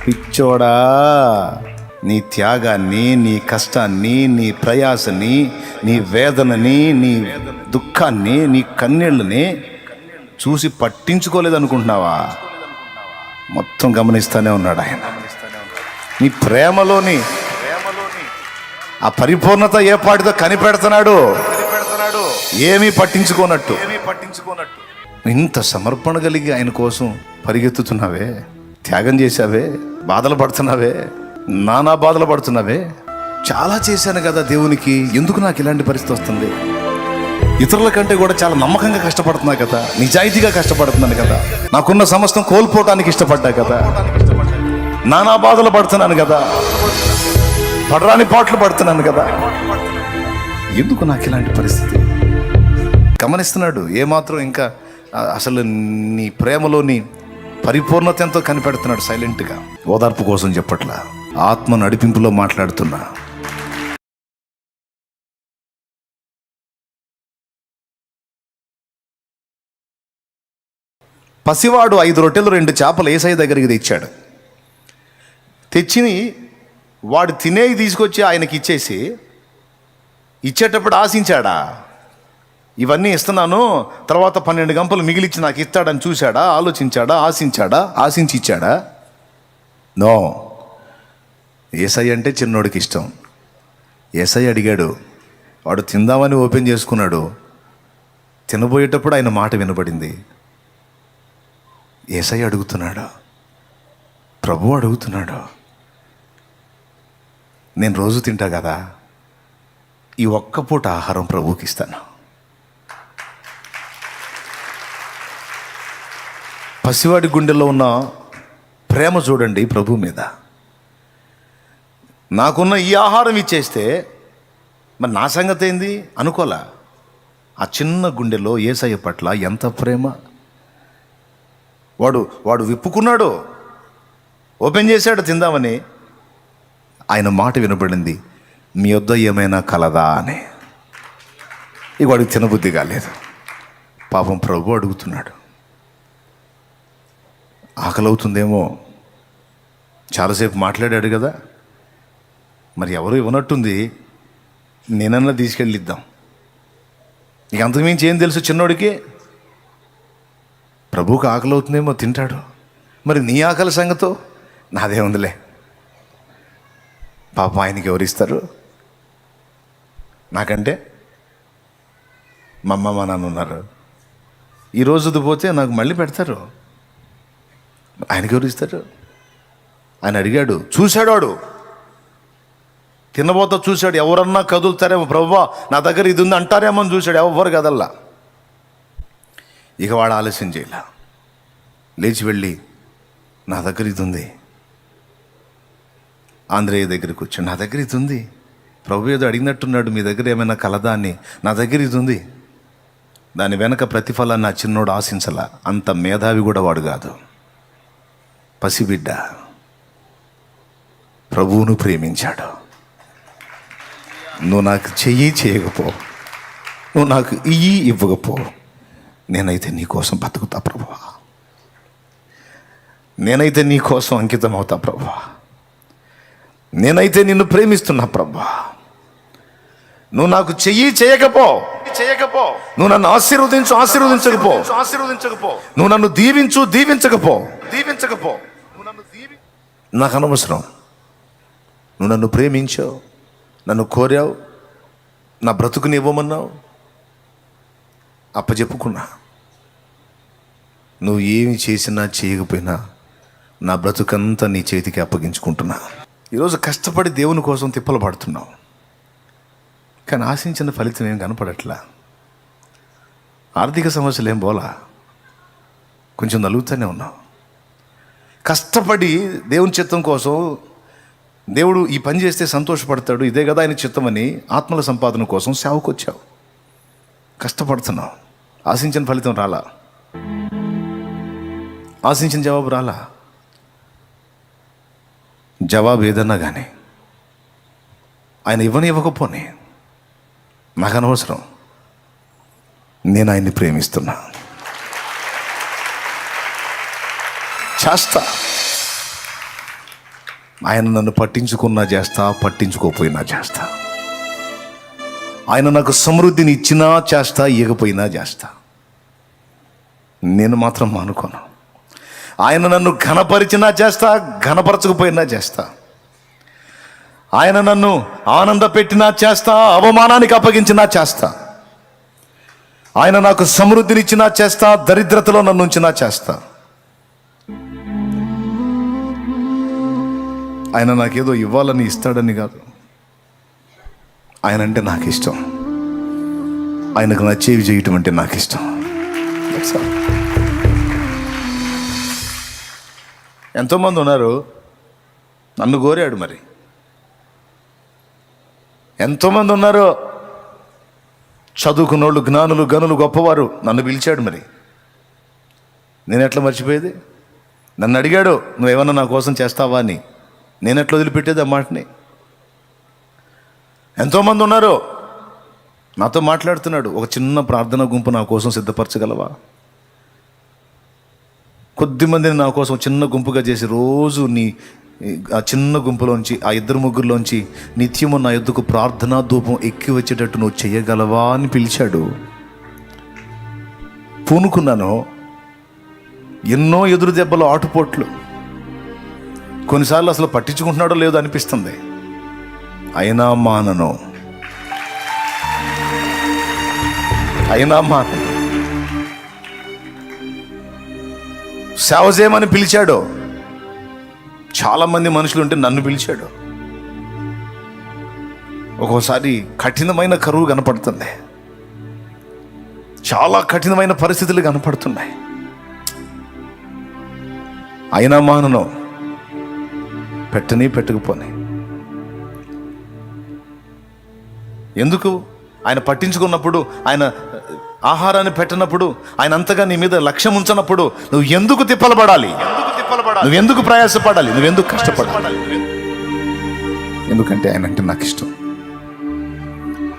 పిచ్చోడా, నీ త్యాగాన్ని, నీ కష్టాన్ని, నీ ప్రయాసని, నీ వేదనని, నీ దుఃఖాన్ని, నీ కన్నీళ్ళని చూసి పట్టించుకోలేదనుకుంటున్నావా? మొత్తం గమనిస్తూనే ఉన్నాడు ఆయన. నీ ప్రేమలోని ఆ పరిపూర్ణత ఏ పాటితో కనిపెడుతున్నాడు, ఏమీ పట్టించుకోనట్టు. ఇంత సమర్పణ కలిగి ఆయన కోసం పరిగెత్తుతున్నావే, త్యాగం చేశావే, బాధలు పడుతున్నావే, నానా బాధలు పడుతున్నావే. చాలా చేశాను కదా దేవునికి, ఎందుకు నాకు ఇలాంటి పరిస్థితి వస్తుంది? ఇతరుల కంటే కూడా చాలా నమ్మకంగా కష్టపడుతున్నా కదా, నిజాయితీగా కష్టపడుతున్నాను కదా, నాకున్న సమస్తం కోల్పోవటానికి ఇష్టపడ్డా కదా, నానా బాధలు పడుతున్నాను కదా, పడరాని పాటలు పడుతున్నాను కదా, ఎందుకు నాకు ఇలాంటి పరిస్థితి? గమనిస్తున్నాడు. ఏమాత్రం ఇంకా అసలు నీ ప్రేమలోని పరిపూర్ణత ఎంతో కనిపెడుతున్నాడు. సైలెంట్గా ఓదార్పు కోసం చెప్పట్లా, ఆత్మ నడిపింపులో మాట్లాడుతున్నా. పసివాడు 5 రొట్టెలు 2 చేపలు యేసయ్య దగ్గరికి తెచ్చాడు. తెచ్చి వాడు తినేవి తీసుకొచ్చి ఆయనకి ఇచ్చేసి, ఇచ్చేటప్పుడు ఆశించాడా? ఇవన్నీ ఇస్తున్నాను, తర్వాత 12 గంపలు మిగిలిచ్చి నాకు ఇస్తాడని చూశాడా? ఆలోచించాడా? ఆశించి ఇచ్చాడా? నో. యేసయ్య అంటే చిన్నోడికి ఇష్టం. యేసయ్య అడిగాడు, వాడు తిందామని ఓపెన్ చేసుకున్నాడు. తినబోయేటప్పుడు ఆయన మాట వినబడింది. యేసయ్య అడుగుతున్నాడు, ప్రభువు అడుగుతున్నాడు, నేను రోజు తింటా కదా, ఈ ఒక్క పూట ఆహారం ప్రభువుకి ఇస్తాను. పసివాడి గుండెల్లో ఉన్న ప్రేమ చూడండి ప్రభు మీద. నాకున్న ఈ ఆహారం ఇచ్చేస్తే మరి నా సంగతి ఏంది అనుకోలా. ఆ చిన్న గుండెలో యేసయ్య పట్ల ఎంత ప్రేమ. వాడు విప్పుకున్నాడు, ఓపెన్ చేశాడు తిందామని. ఆయన మాట వినబడింది, మీ వద్ద ఏమైనా కలదా అని. ఇక వాడికి తినబుద్ధి కాలేదు. పాపం ప్రభు అడుగుతున్నాడు. ఆకలి అవుతుందేమో, చాలాసేపు మాట్లాడాడు కదా, మరి ఎవరు ఇవ్వనట్టుంది, నేనన్నా తీసుకెళ్ళిద్దాం. ఇక అంతకుమించి ఏం తెలుసు చిన్నోడికి? ప్రభువుకి ఆకలి అవుతుందేమో, తింటాడు. మరి నీ ఆకలి సంగతో నాదే ఉందిలే. పాపం ఆయనకి ఎవరిస్తారు? నాకంటే మా అమ్మ మా నాన్న ఉన్నారు. ఈరోజుది పోతే నాకు మళ్ళీ పెడతారు. ఆయనకి ఎవరిస్తారు? ఆయన అడిగాడు, చూశాడు. వాడు తినబోతా చూశాడు. ఎవరన్నా కదులుతారేమో, ప్రభువా నా దగ్గర ఇది ఉంది అంటారేమో అని చూశాడు. ఎవరు కదల్లా. ఇక వాడు ఆలస్యం చేయలే, లేచి వెళ్ళి నా దగ్గర ఇది ఉంది. ఆంధ్రేయ దగ్గరికి వచ్చాడు, నా దగ్గర ఇది ఉంది. ప్రభు ఏదో అడిగినట్టున్నాడు, మీ దగ్గర ఏమైనా కలదా అని. నా దగ్గర ఇది ఉంది. దాని వెనక ప్రతిఫలాన్ని నా చిన్నోడు ఆశించలా. అంత మేధావి కూడా వాడు కాదు, పసిబిడ్డ. ప్రభువును ప్రేమించాడు. నువ్వు నాకు చేయకపో, నువ్వు నాకు ఇవ్వకపో, నేనైతే నీ కోసం బతుకుతా ప్రభువా, నేనైతే నీ కోసం అంకితం అవుతా ప్రభువా, నేనైతే నిన్ను ప్రేమిస్తున్నా ప్రభువా. నువ్వు నాకు చేయకపో, నువ్వు నన్ను ఆశీర్వదించకపో, నువ్వు నన్ను దీవించకపో, నాకు అనవసరం. నువ్వు నన్ను ప్రేమించావు, నన్ను కోరావు, నా బ్రతుకుని ఇవ్వమన్నావు, అప్పచెప్పుకున్నా. నువ్వు ఏమి చేసినా చేయకపోయినా నా బ్రతుకంతా నీ చేతికి అప్పగించుకుంటున్నా. ఈరోజు కష్టపడి దేవుని కోసం తిప్పలు పడుతున్నావు, కానీ ఆశించిన ఫలితం ఏం కనపడట్లా. ఆర్థిక సమస్యలు ఏం పోలా, కొంచెం నలుగుతూనే ఉన్నావు. కష్టపడి దేవుని చిత్తం కోసం, దేవుడు ఈ పని చేస్తే సంతోషపడతాడు, ఇదే కదా ఆయన చిత్తమని ఆత్మల సంపాదన కోసం సేవకు వచ్చావు. కష్టపడుతున్నావు, ఆశించిన ఫలితం రాలా, ఆశించిన జవాబు రాలా. జవాబు ఏదన్నా కానీ ఆయన ఇవ్వకపోని నాకు అనవసరం, నేను ఆయన్ని ప్రేమిస్తున్నా, చేస్తా. ఆయన నన్ను పట్టించుకున్నా చేస్తా, పట్టించుకోపోయినా చేస్తా. ఆయన నాకు సమృద్ధిని ఇచ్చినా చేస్తా, ఇవ్వకపోయినా చేస్తా. నేను మాత్రం మానుకోను. ఆయన నన్ను ఘనపరిచినా చేస్తా, ఘనపరచకపోయినా చేస్తా. ఆయన నన్ను ఆనంద పెట్టినా చేస్తా, అవమానానికి అప్పగించినా చేస్తా. ఆయన నాకు సమృద్ధినిచ్చినా చేస్తా, దరిద్రతలో నన్ను ఉంచినా చేస్తా. ఆయన నాకేదో ఇవ్వాలని ఇస్తాడని కాదు, ఆయన అంటే నాకు ఇష్టం. ఆయనకు నచ్చేవి చేయటం అంటే నాకు ఇష్టం. ఎంతోమంది ఉన్నారు, నన్ను కోరాడు. మరి ఎంతోమంది ఉన్నారు, చదువుకున్నోళ్ళు, జ్ఞానులు, గనులు, గొప్పవారు, నన్ను పిలిచాడు. మరి నేను ఎట్లా మర్చిపోయేది? నన్ను అడిగాడు, నువ్వేమన్నా నా కోసం చేస్తావా అని. నేను ఎట్లా వదిలిపెట్టేది ఆ మాటని? ఎంతోమంది ఉన్నారు, నాతో మాట్లాడుతున్నాడు. ఒక చిన్న ప్రార్థన గుంపు నా కోసం సిద్ధపరచగలవా? కొద్దిమందిని నా కోసం చిన్న గుంపుగా చేసి రోజు ఆ చిన్న గుంపులోంచి, ఆ 2-3 నిత్యము నా యొద్దకు ప్రార్థనా ధూపం ఎక్కి వచ్చేటట్టు నువ్వు చేయగలవా అని పిలిచాడు. పూనుకున్నాను. ఎన్నో ఎదురు దెబ్బలు, ఆటుపోట్లు. కొన్నిసార్లు అసలు పట్టించుకుంటున్నాడో లేదో అనిపిస్తుంది. అయినా మానను. సేవ చేయమని పిలిచాడు. చాలామంది మనుషులు ఉంటే నన్ను పిలిచాడు. ఒక్కోసారి కఠినమైన కరువు కనపడుతుంది, చాలా కఠినమైన పరిస్థితులు కనపడుతున్నాయి. అయినా మానను. పెట్టకపోని. ఎందుకు? ఆయన పట్టించుకున్నప్పుడు, ఆయన ఆహారాన్ని పెట్టినప్పుడు, ఆయన అంతగా నీ మీద లక్ష్యం ఉంచినప్పుడు నువ్వు ఎందుకు తిప్పలబడాలి? నువ్వు ఎందుకు ప్రయాసపడాలి? నువ్వెందుకు కష్టపడాలి? ఎందుకంటే ఆయన అంటే నాకు ఇష్టం.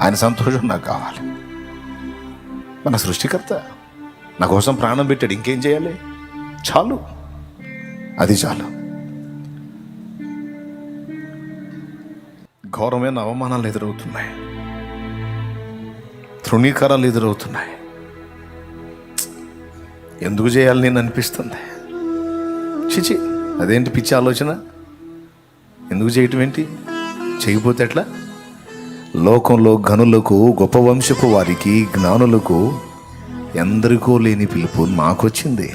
ఆయన సంతోషం నాకు కావాలి. మన సృష్టికర్త నా కోసం ప్రాణం పెట్టాడు. ఇంకేం చేయాలి? చాలు, అది చాలు. ఘోరమైన అవమానాలు ఎదురవుతున్నాయి, తృణీకారాలు ఎదురవుతున్నాయి. ఎందుకు చేయాలి నేను అనిపిస్తుంది. చిచి, అదేంటి పిచ్చి ఆలోచన? ఎందుకు చేయటం ఏంటి? చేయకపోతే ఎట్లా? లోకంలో ఘనులకు, గొప్ప వంశపు వారికి, జ్ఞానులకు ఎందరికో లేని పిలుపు నాకొచ్చింది.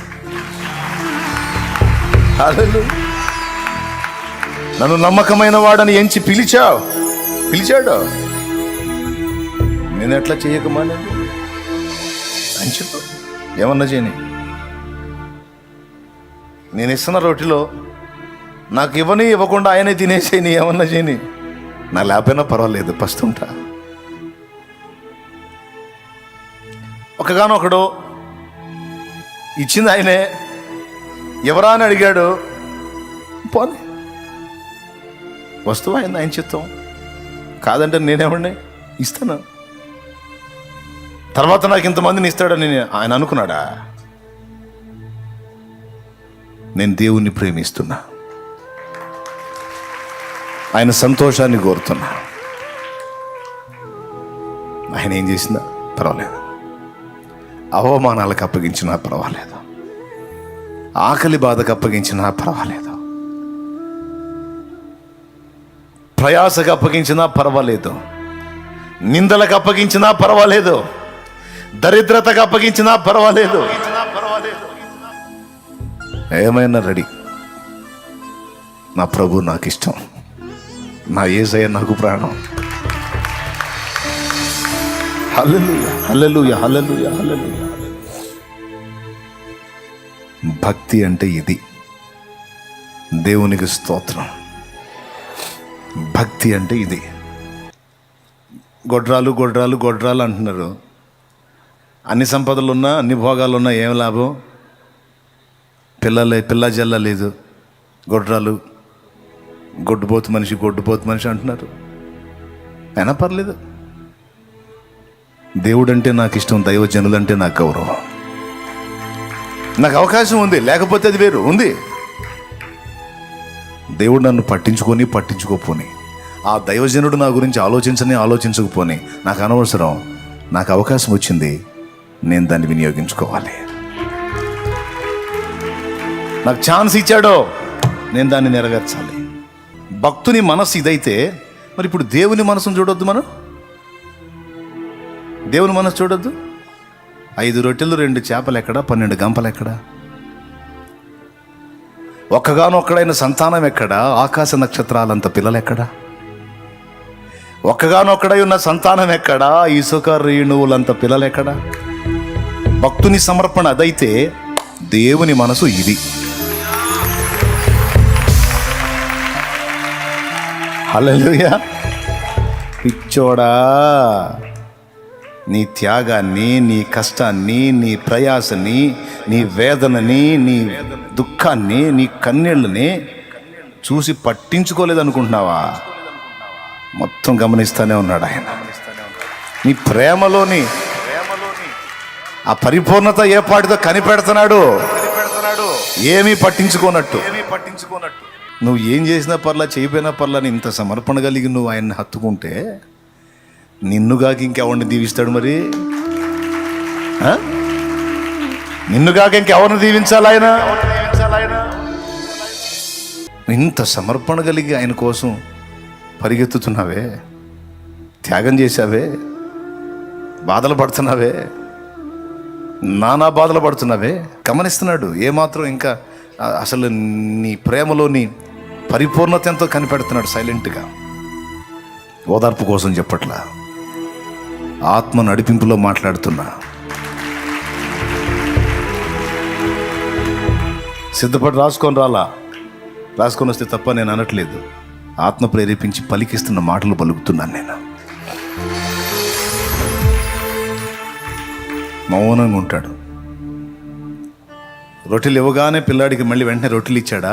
నన్ను నమ్మకమైన వాడని ఎంచి పిలిచాడు. నేను ఎట్లా చేయకమానండి అని చెప్పు. ఏమన్నా చేయని, నేను ఇస్తున్న రొట్టెలో నాకు ఇవ్వకుండా ఆయనే తినేసేయని. ఏమన్నా చేయని, నా లేకపోయినా పర్వాలేదు, పస్తుంటా. ఒకగానొకడు ఇచ్చింది ఆయనే, ఎవరా అని అడిగాడు. పోనీ, వస్తువు ఆయన చిత్తం. కాదంటే నేనేమండి ఇస్తాను. తర్వాత నాకు ఇంతమందిని ఇస్తాడని ఆయన అనుకున్నాడా? నేను దేవుణ్ణి ప్రేమిస్తున్నా, ఆయన సంతోషాన్ని కోరుతున్నా. ఆయన ఏం చేసినా పర్వాలేదు, అవమానాలకు అప్పగించినా పర్వాలేదు, ఆకలి బాధకు అప్పగించినా పర్వాలేదు, ప్రయాసకు అప్పగించినా పర్వాలేదు, నిందలకు అప్పగించినా పర్వాలేదు, దరిద్రతకు అప్పగించినా పర్వాలేదు, ఏమైనా రెడీ. నా ప్రభు నాకు ఇష్టం, నా యేసయ్య నాకు ప్రాణం. హల్లెలూయా, హల్లెలూయా, హల్లెలూయా, హల్లెలూయా. భక్తి అంటే ఇది. దేవునికి స్తోత్రం. భక్తి అంటే ఇది. గొడ్రాలు అంటున్నారు. అన్ని సంపదలున్నా, అన్ని భోగాలున్నా ఏం లాభం? పిల్ల జల్ల లేదు. గొడ్డుపోతు మనిషి అంటున్నారు. అయినా పర్లేదు. దేవుడు అంటే నాకు ఇష్టం, దైవజనులంటే నాకు గౌరవం. నాకు అవకాశం ఉంది, లేకపోతే అది వేరు. ఉంది, దేవుడు నన్ను పట్టించుకోపోని, ఆ దైవజనుడు నా గురించి ఆలోచించకపోని నాకు అనవసరం. నాకు అవకాశం వచ్చింది, నేను దాన్ని వినియోగించుకోవాలి. నాకు ఛాన్స్ ఇచ్చాడో నేను దాన్ని నెరవేర్చాలి. భక్తుని మనసు ఇదైతే మరి ఇప్పుడు దేవుని మనసును చూడొద్దు. మనం దేవుని మనసు చూడొద్దు. 5 రొట్టెలు 2 చేపలు ఎక్కడ, 12 గంపలు ఎక్కడ? ఒక్కగానొక్కడైన సంతానం ఎక్కడ? ఆకాశ నక్షత్రాలంత పిల్లలు ఎక్కడ? ఒక్కగానొక్కడై ఉన్న సంతానం ఎక్కడ? ఇసుక రేణువులంత పిల్లలు ఎక్కడ? భక్తుని సమర్పణ అదైతే దేవుని మనసు ఇది. హల్లెలూయా. పిచ్చోడా, నీ త్యాగాన్ని, నీ కష్టాన్ని, నీ ప్రయాసని, నీ వేదనని, నీ దుఃఖాన్ని, నీ కన్నీళ్ళని చూసి పట్టించుకోలేదనుకుంటున్నావా? మొత్తం గమనిస్తూనే ఉన్నాడు ఆయన. నీ ప్రేమలోని ఆ పరిపూర్ణత ఏ పాటితో కనిపెడుతున్నాడు. ఏమీ పట్టించుకోనట్టు. నువ్వు ఏం చేసినా పర్లా, చేయపోయినా పర్లా అని ఇంత సమర్పణ కలిగి నువ్వు ఆయన్ని హత్తుకుంటే నిన్నుగాక ఇంకెవరిని దీవిస్తాడు? మరి నిన్నుగాక ఇంకెవరిని దీవించాలి ఆయన? ఇంత సమర్పణ కలిగి ఆయన కోసం పరిగెత్తుతున్నావే, త్యాగం చేశావే, బాధలు పడుతున్నావే, నానా బాధలు పడుతున్నావే. గమనిస్తున్నాడు ఏమాత్రం. ఇంకా అసలు నీ ప్రేమలోని పరిపూర్ణత ఎంతో కనిపెడుతున్నాడు సైలెంట్గా. ఓదార్పు కోసం చెప్పట్లా, ఆత్మ నడిపింపులో మాట్లాడుతున్నా. సిద్ధపడి రాసుకొని వస్తే తప్ప నేను అనట్లేదు. ఆత్మ ప్రేరేపించి పలికిస్తున్న మాటలు పలుకుతున్నాను నేను. మౌనంగా ఉంటాడు. రొట్టెలు ఇవ్వగానే పిల్లాడికి మళ్ళీ వెంటనే రొట్టెలు ఇచ్చాడా?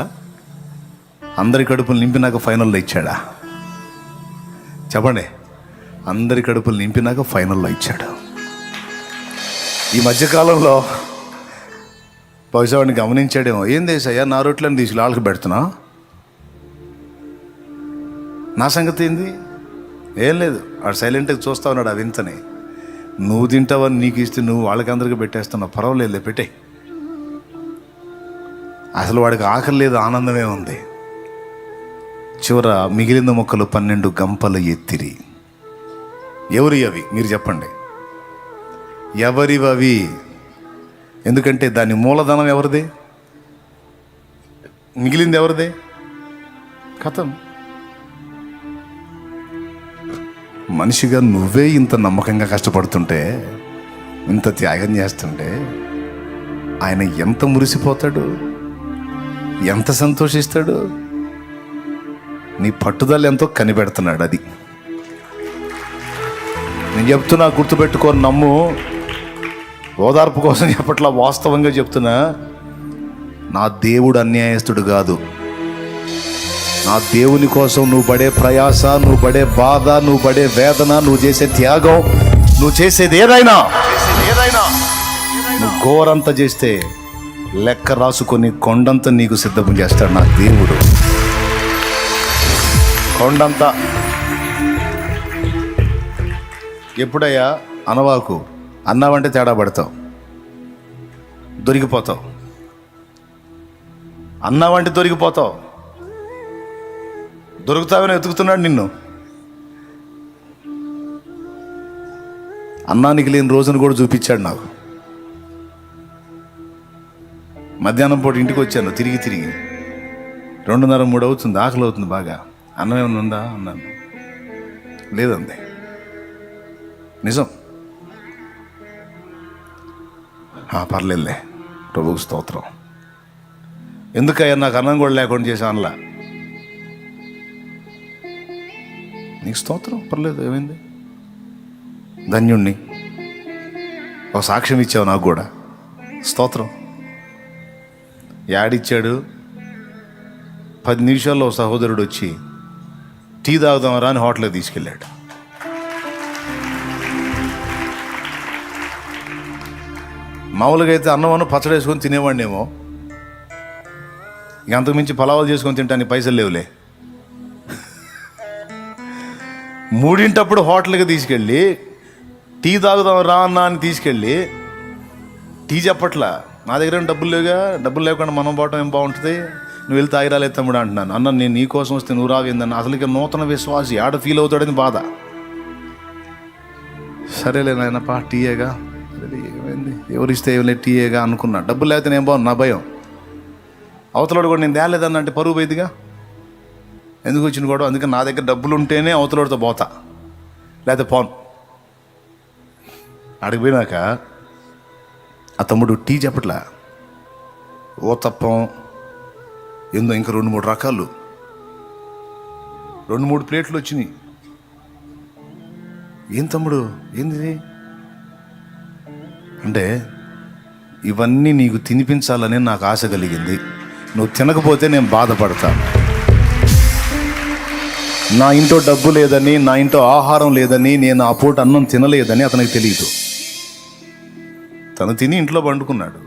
అందరి కడుపులు నింపినాక ఫైనల్లో ఇచ్చాడా? చెప్పండి. అందరి కడుపులు నింపినాక ఫైనల్లో ఇచ్చాడు. ఈ మధ్యకాలంలో బహుశా వాడిని గమనించాడేమో. ఏం దేశయ్యా, నా రొట్టెలను తీసి వాళ్ళకి పెడుతున్నా, నా సంగతి ఏంది? ఏం లేదు, వాడు సైలెంట్గా చూస్తా ఉన్నాడు ఆ వింతని. నువ్వు తింటావని నీకు ఇస్తే నువ్వు వాళ్ళకి అందరికీ పెట్టేస్తున్నావు, పర్వాలేదులే పెట్టే. అసలు వాడికి ఆకలి లేదు, ఆనందమే ఉంది. చివర మిగిలిన మొక్కలు 12 గంపలు ఎత్తిరి. ఎవరి అవి మీరు చెప్పండి? ఎవరివవి? ఎందుకంటే దాని మూలధనం ఎవరిదే? మిగిలింది ఎవరిదే? కథం. మనిషిగా నువ్వే ఇంత నమ్మకంగా కష్టపడుతుంటే, ఇంత త్యాగం చేస్తుంటే ఆయన ఎంత మురిసిపోతాడు, ఎంత సంతోషిస్తాడు. నీ పట్టుదల ఎంతో కనిపెడుతున్నాడు. అది నేను చెప్తున్నా, గుర్తుపెట్టుకొని నమ్ము. ఓదార్పు కోసం చెప్పట్లా, వాస్తవంగా చెప్తున్నా. నా దేవుడు అన్యాయస్తుడు కాదు. నా దేవుని కోసం నువ్వు పడే ప్రయాస, నువ్వు పడే బాధ, నువ్వు పడే వేదన, నువ్వు చేసే త్యాగం, నువ్వు చేసేది ఏదైనా నువ్వు ఘోరంత చేస్తే లెక్క రాసుకొని కొండంత నీకు సిద్ధం చేస్తాడు నా దేవుడు. కొండంత. ఎప్పుడయ్యా అనవాకు, అన్నావంటే తేడా పడతావు, దొరికిపోతావు. అన్నావంటే దొరికిపోతావు. దొరుకుతావని వెతుకుతున్నాడు నిన్ను. అన్నానికి లేని రోజును కూడా చూపించాడు నాకు. మధ్యాహ్నం పూట ఇంటికి వచ్చాను, తిరిగి 2:30, 3 అవుతుంది. ఆకలి అవుతుంది బాగా. అన్నం ఏమైనా ఉందా అన్నాను. లేదండి. నిజం. పర్లేదులే, ప్రభువుకు స్తోత్రం. ఎందుకయ్యా నాకు అన్నం కూడా లేకుండా చేశానులా? నీకు స్తోత్రం, పర్లేదు, ఏమైంది? ధన్యుణ్ణి. ఒక సాక్ష్యం ఇచ్చావు నాకు కూడా, స్తోత్రం. యాడిచ్చాడు? 10 నిమిషాల్లో సహోదరుడు వచ్చి టీ తాగుదామరా అని హోటల్కి తీసుకెళ్ళాడు. మామూలుగా అయితే అన్నం పచ్చడి వేసుకొని తినేవాడినేమో. ఇక అంతకుమించి పలావాలు చేసుకొని తింటానికి పైసలు లేవులే. 3 హోటల్కి తీసుకెళ్ళి టీ తాగుదాం రా అన్న అని తీసుకెళ్ళి టీ చెప్పట్లా, నా దగ్గర డబ్బులు లేవుగా, డబ్బులు లేకుండా మనం పోవటం ఏం బాగుంటుంది, నువ్వు వెళ్ళి తాగిరాలేదు తమ్ముడు అంటున్నాను. అన్న నేను నీ కోసం వస్తే నువ్వు రావేందన్న. అసలు ఇక నూతన విశ్వాసి ఆడ ఫీల్ అవుతాడని బాధ. సరేలే నాయనప్పా టీయేగా, ఏమైంది ఎవరిస్తే ఏమైనా టీయేగా అనుకున్నా. డబ్బులు లేకపోతే నేను బాగుంది, నా భయం. అవతలాడు కూడా నేను తేలేదన్న అంటే పరువు పోయిద్దిగా, ఎందుకు వచ్చిన కూడా. అందుకని నా దగ్గర డబ్బులు ఉంటేనే అవతలాడితో పోతా, లేకపోతే పోను. అడిగి పోయినాక ఆ తమ్ముడు టీ చెప్పట్లా, ఓతప్పం ఏందో ఇంకా 2-3 రకాలు, 2-3 ప్లేట్లు వచ్చినాయి. ఏం తమ్ముడు ఏంది అంటే, ఇవన్నీ నీకు తినిపించాలని నాకు ఆశ కలిగింది, నువ్వు తినకపోతే నేను బాధపడతాను. నా ఇంట్లో డబ్బు లేదని, నా ఇంట్లో ఆహారం లేదని, నేను ఆ పూట అన్నం తినలేదని అతనికి తెలియదు. తను తిని ఇంట్లో పండుకున్నాడు.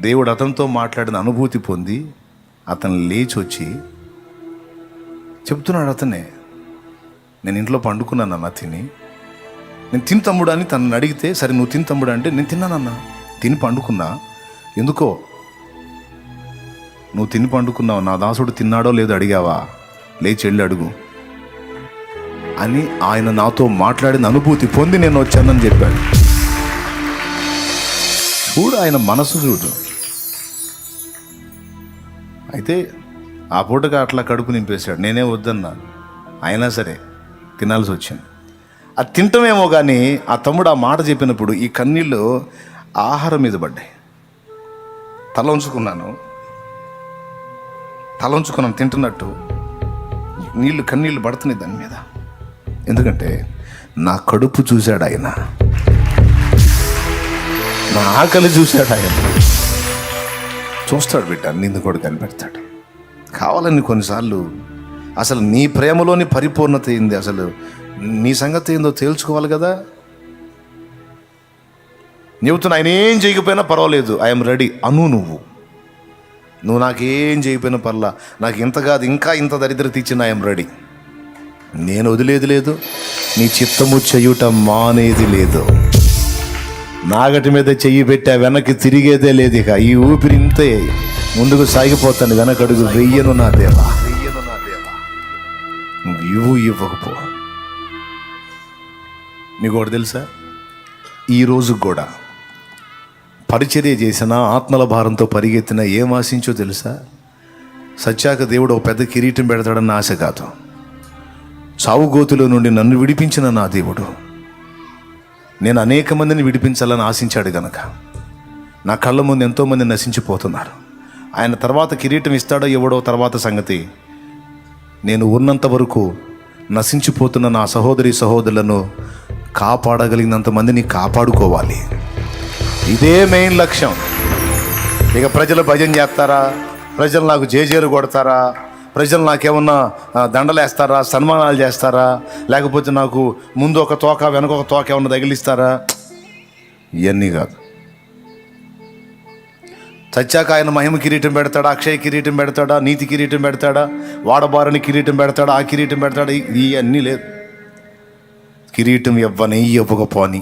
దేవుడు అతనితో మాట్లాడిన అనుభూతి పొంది అతను లేచి వచ్చి చెప్తున్నాడు, అతనే నేను ఇంట్లో పండుకున్నానన్నా తిని. నేను తిని తమ్ముడు అని తనని అడిగితే, సరే నువ్వు తిని తమ్ముడు అంటే, నేను తిన్నానన్నా, తిని పండుకున్నా. ఎందుకో నువ్వు తిని పండుకున్నావు, నా దాసుడు తిన్నాడో లేదో అడిగావా, లేచి వెళ్ళి అడుగు అని ఆయన నాతో మాట్లాడిన అనుభూతి పొంది నేను వచ్చానని చెప్పాడు. చూడు ఆయన మనసు చూడు. అయితే ఆ పూటగా అట్లా కడుపు నింపేశాడు. నేనే వద్దన్నాను, అయినా సరే తినాల్సి వచ్చింది. అది తింటమేమో కానీ ఆ తమ్ముడు ఆ మాట చెప్పినప్పుడు ఈ కన్నీళ్ళు ఆహారం మీద పడ్డాయి. తల ఉంచుకున్నాను తింటున్నట్టు కన్నీళ్ళు పడుతున్నాయి దాని మీద. ఎందుకంటే నా కడుపు చూశాడు ఆయన, నా ఆకలి చూశాడు ఆయన. చూస్తాడు బిడ్డ, నిన్ను కూడా కనిపెడతాడు. కావాలని కొన్నిసార్లు అసలు నీ ప్రేమలోని పరిపూర్ణత ఏంది, అసలు నీ సంగతి ఏందో తేల్చుకోవాలి కదా. చెబుతున్నా, ఆయన ఏం చేయకపోయినా పర్వాలేదు, ఐఎమ్ రెడీ అను. నువ్వు నాకేం చేయకపోయినా పర్లా, నాకు ఇంత కాదు ఇంకా ఇంత దరిద్ర తీర్చిన ఐఎమ్ రెడీ. నేను వదిలేది లేదు, నీ చిత్తము చెయ్యుట మానేది లేదు. నాగటి మీద చెయ్యి పెట్టా, వెనక్కి తిరిగేదే లేదు. ఇక ఈ ఊపిరి ఇంతే, ముందుకు సాగిపోతాను, వెనకడుగు వెయ్యను నా దేవా. నువ్వు ఇవ్వకపో. నీకు ఒకటి తెలుసా, ఈరోజు కూడా పరిచర్య చేసిన, ఆత్మల భారంతో పరిగెత్తిన ఏం ఆశించో తెలుసా? సత్యాక దేవుడు ఒక పెద్ద కిరీటం పెడతాడన్న ఆశ కాదు. చావుగోతులో నుండి నన్ను విడిపించిన నా దేవుడు నేను అనేక మందిని విడిపించాలని ఆశించాడు గనక నా కళ్ళ ముందు ఎంతోమంది నశించిపోతున్నారు. ఆయన తర్వాత కిరీటం ఇస్తాడో ఇవ్వడో తర్వాత సంగతి. నేను ఉన్నంత వరకు నశించిపోతున్న నా సహోదరి సహోదరులను కాపాడగలిగినంత మందిని కాపాడుకోవాలి. ఇదే మెయిన్ లక్ష్యం. ఇక ప్రజలు భజన చేస్తారా, ప్రజలు నాకు జేజేలు కొడతారా, ప్రజలు నాకేమన్నా దండలేస్తారా, సన్మానాలు చేస్తారా, లేకపోతే నాకు ముందు ఒక తోక వెనక ఒక తోక ఏమన్నా తగిలిస్తారా, ఇవన్నీ కాదు. చచ్చాక ఆయన మహిమ కిరీటం పెడతాడా, అక్షయ కిరీటం పెడతాడా, నీతి కిరీటం పెడతాడా, వాడబారని కిరీటం పెడతాడా, ఆ కిరీటం పెడతాడా, ఇవన్నీ లేదు. కిరీటం ఇవ్వకపోని,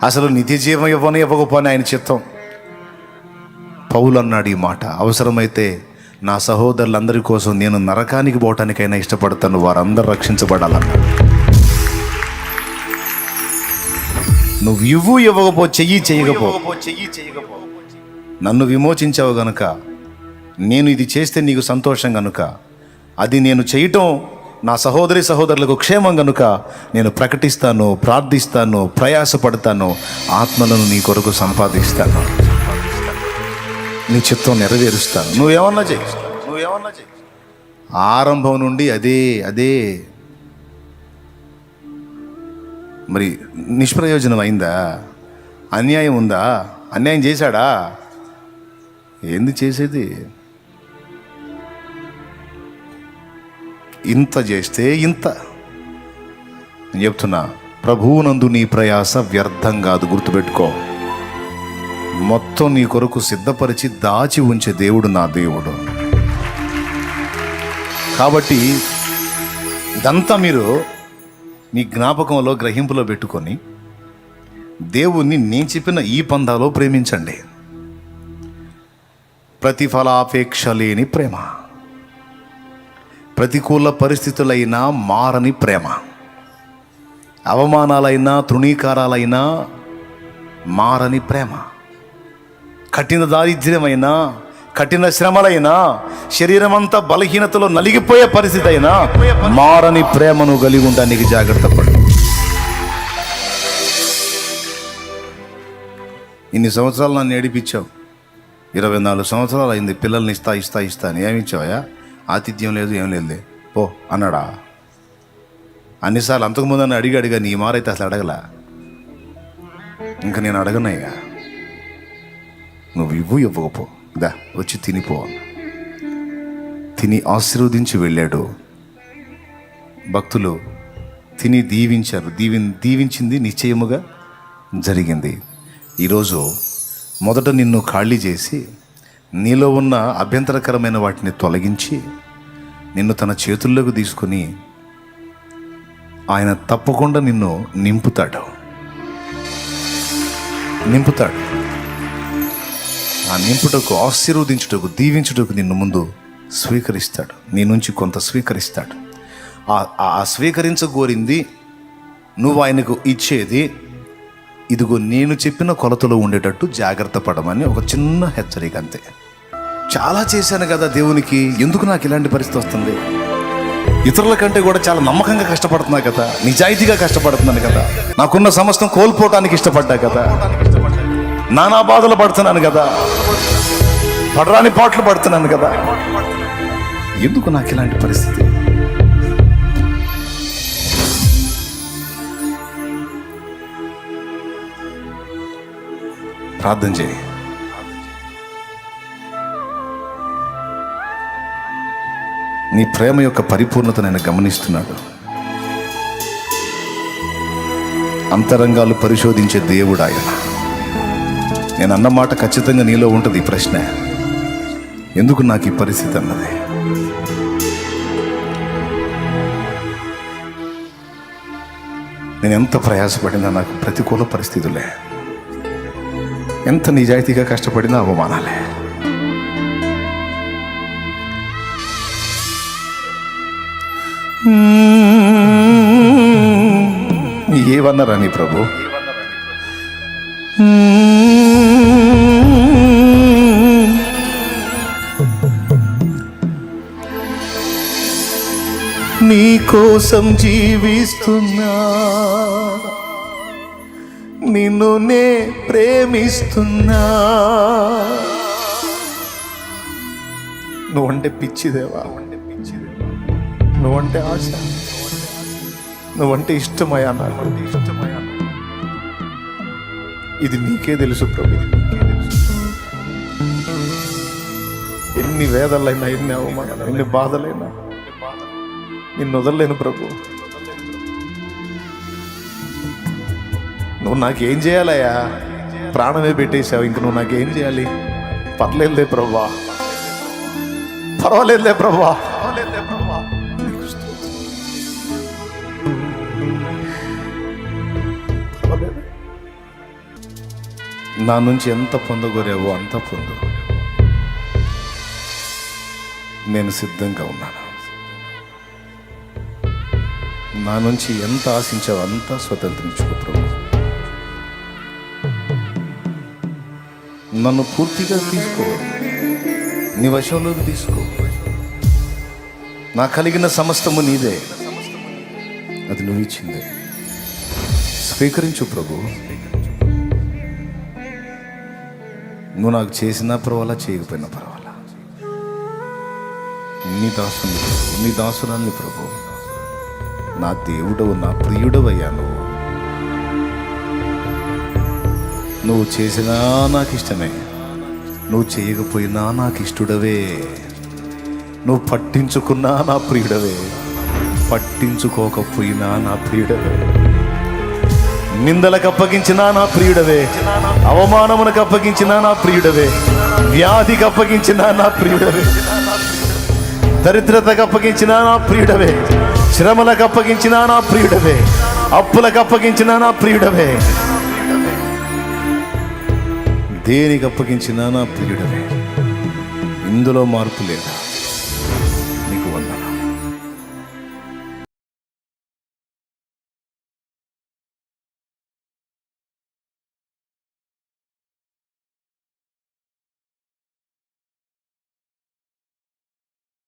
అసలు నిత్య జీవం ఇవ్వకపోని ఆయన చిత్తం. పౌలు అన్నాడు ఈ మాట, అవసరమైతే నా సహోదరులందరి కోసం నేను నరకానికి పోవటానికైనా ఇష్టపడతాను, వారందరూ రక్షించబడాలన్నాడు. నువ్వు ఇవ్వకపో, చేయకపో, నన్ను విమోచించావు గనుక, నేను ఇది చేస్తే నీకు సంతోషం గనుక, అది నేను చేయటం నా సహోదరి సహోదరులకు క్షేమం గనుక నేను ప్రకటిస్తాను, ప్రార్థిస్తాను, ప్రయాసపడతాను, ఆత్మలను నీ కొరకు సంపాదిస్తాను, నీ చిత్తం నెరవేరుస్తాను. నువ్వేమన్నా చెయ్యి. ఆరంభం నుండి అదే మరి నిష్ప్రయోజనం అయిందా? అన్యాయం ఉందా? అన్యాయం చేశాడా? ఏంది చేసేది? ఇంత చేస్తే ఇంత. నేను చెప్తున్నా, ప్రభువునందు నీ ప్రయాస వ్యర్థం కాదు, గుర్తుపెట్టుకో. మొత్తం నీ కొరకు సిద్ధపరిచి దాచి ఉంచే దేవుడు నా దేవుడు. కాబట్టి ఇదంతా మీరు మీ జ్ఞాపకంలో గ్రహింపులో పెట్టుకొని దేవుణ్ణి నేను చెప్పిన ఈ పందాలో ప్రేమించండి. ప్రతిఫలాపేక్ష లేని ప్రేమ, ప్రతికూల పరిస్థితులైనా మారని ప్రేమ, అవమానాలైనా తృణీకారాలైనా మారని ప్రేమ, కఠిన దారిద్ర్యమైనా కఠిన శ్రమలైనా శరీరమంతా బలహీనతలో నలిగిపోయే పరిస్థితి అయినా మారని ప్రేమను కలిగి ఉండడానికి జాగ్రత్త పడు. ఇన్ని సంవత్సరాలు నన్ను ఏడిపించావు, 24 సంవత్సరాలు అయింది, పిల్లల్ని ఇస్తా అని ఏమిచ్చావా? ఆతిథ్యం లేదు, ఏం లేదు, పో అన్నాడా? అన్నిసార్లు అంతకుముందు నన్ను అడిగా నీ మారైతే అసలు అడగలా. ఇంకా నేను అడగనయ్యా, నువ్వు ఇవ్వకపో, దా వచ్చి తినిపో. తిని ఆశీర్వదించి వెళ్ళాడు. భక్తులు తిని దీవించారు. దీవించింది నిశ్చయముగా జరిగింది. ఈరోజు మొదట నిన్ను ఖాళీ చేసి నీలో ఉన్న అభ్యంతరకరమైన వాటిని తొలగించి నిన్ను తన చేతుల్లోకి తీసుకొని ఆయన తప్పకుండా నిన్ను నింపుతాడు. ఆ నింపుటకు, ఆశీర్వదించుటకు, దీవించుటకు నిన్ను ముందు స్వీకరిస్తాడు. నీ నుంచి కొంత స్వీకరిస్తాడు. ఆ స్వీకరించగోరింది నువ్వు ఆయనకు ఇచ్చేది ఇదిగో నేను చెప్పిన కొలతలో ఉండేటట్టు జాగ్రత్త పడమని ఒక చిన్న హెచ్చరిక అంతే. చాలా చేశాను కదా దేవునికి, ఎందుకు నాకు ఇలాంటి పరిస్థితి వస్తుంది? ఇతరుల కంటే కూడా చాలా నమ్మకంగా కష్టపడుతున్నా కదా, నిజాయితీగా కష్టపడుతున్నాను కదా, నాకున్న సమస్తం కోల్పోవటానికి ఇష్టపడ్డా కదా, నానా బాధలు పడుతున్నాను కదా, పడరాని పాటలు పడుతున్నాను కదా, ఎందుకు నాకు ఇలాంటి పరిస్థితి? ప్రార్థన చేయి. నీ ప్రేమ యొక్క పరిపూర్ణత నేను గమనిస్తున్నాడు. అంతరంగాలు పరిశోధించే దేవుడు ఆయన. నేను అన్న మాట ఖచ్చితంగా నీలో ఉంటుంది. ఈ ప్రశ్న, ఎందుకు నాకు ఈ పరిస్థితి అన్నది. నేను ఎంత ప్రయాసపడినా నాకు ప్రతికూల పరిస్థితులే, ఎంత నిజాయితీగా కష్టపడినా అవమానాలే. ఏమన్నారా నీ ప్రభు? నీ కోసం జీవిస్తున్నా, నిన్ను నే ప్రేమిస్తున్నా. నువ్వంటే పిచ్చిదేవా, నువ్వంటే ఆశ, నువ్వంటే ఇష్టమయ్యా, నాకు ఇష్టమయ్యా. ఇది నీకే తెలుసు ప్రభు. ఎన్ని వేదలైనా, ఎన్ని అవమానాలు, ఎన్ని బాధలైనా నిన్ను వదలలేను ప్రభు. నువ్వు నాకేం చేయాలయ్యా? ప్రాణమే పెట్టేశావు, ఇంక నువ్వు నాకేం చేయాలి? పర్లేదులే ప్రభా, పర్వాలేదులే ప్రభా. నా నుంచి ఎంత పొందగోరావో అంత పొందు. నేను సిద్ధంగా ఉన్నాను. నా నుంచి ఎంత ఆశించావో అంతా స్వతంత్రించుకో ప్రభు. నన్ను పూర్తిగా తీసుకో, నీ వశంలోకి తీసుకో. నా కలిగిన సమస్తము నీదే, అది నువ్వు ఇచ్చిందే. స్వీకరించు ప్రభు. నువ్వు నాకు చేసినా పర్వాలా, చేయకపోయినా పర్వాలా. నీ దాసుని, నీ దాసురాన్ని ప్రభు. నా దేవుడవు, నా ప్రియుడవయ్యా. నువ్వు చేసినా నాకు ఇష్టమే, నువ్వు చేయకపోయినా నాకు ఇష్టడవే. నువ్వు పట్టించుకున్నా నా ప్రియుడవే, పట్టించుకోకపోయినా నా ప్రియుడవే. నిందలకు అప్పగించిన నా ప్రియుడవే, అవమానమునకు అప్పగించిన నా ప్రియుడవే, వ్యాధికి అప్పగించిన నా ప్రియుడవే, దరిద్రతకు అప్పగించిన నా ప్రియుడవే, శ్రమలకు అప్పగించిన నా ప్రియుడవే, అప్పులకు అప్పగించిన నా ప్రియుడవే, దేనికి అప్పగించిన నా ప్రియుడవే. ఇందులో మార్పు లేదు.